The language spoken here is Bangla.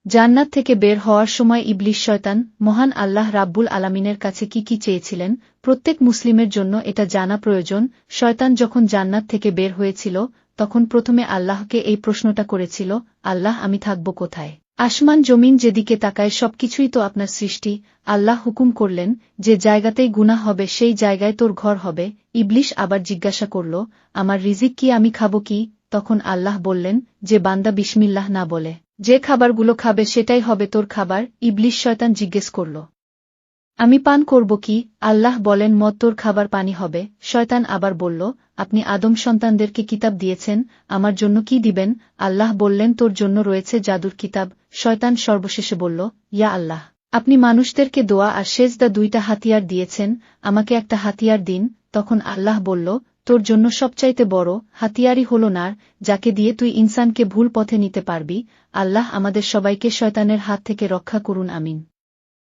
জান্নাত থেকে বের হওয়ার সময় ইবলিস শয়তান মহান আল্লাহ রাব্বুল আলামিনের কাছে কি চেয়েছিলেন, প্রত্যেক মুসলিমের জন্য এটা জানা প্রয়োজন। শয়তান যখন জান্নাত থেকে বের হয়েছিল তখন প্রথমে আল্লাহকে এই প্রশ্নটা করেছিল, আল্লাহ আমি থাকব কোথায়? আসমান জমিন যেদিকে তাকায় সবকিছুই তো আপনার সৃষ্টি। আল্লাহ হুকুম করলেন, যে জায়গাতেই গুনাহ হবে সেই জায়গায় তোর ঘর হবে। ইবলিস আবার জিজ্ঞাসা করল, আমার রিজিক কি, আমি খাব কি? তখন আল্লাহ বললেন, যে বান্দা বিসমিল্লাহ না বলে যে খাবারগুলো খাবে সেটাই হবে তোর খাবার। ইবলিস শয়তান জিজ্ঞেস করল, আমি পান করব কি? আল্লাহ বলেন, মদ তোর খাবার পানি হবে। শয়তান আবার বলল, আপনি আদম সন্তানদেরকে কিতাব দিয়েছেন, আমার জন্য কি দিবেন? আল্লাহ বললেন, তোর জন্য রয়েছে জাদুর কিতাব। শয়তান সর্বশেষে বলল, ইয়া আল্লাহ, আপনি মানুষদেরকে দোয়া আর সেজদা দুইটা হাতিয়ার দিয়েছেন, আমাকে একটা হাতিয়ার দিন। তখন আল্লাহ বলল, তোর জন্য সবচাইতে বড় হাতিয়ারই হল নার, যাকে দিয়ে তুই ইনসানকে ভুল পথে নিতে পারবি। আল্লাহ আমাদের সবাইকে শয়তানের হাত থেকে রক্ষা করুন, আমিন।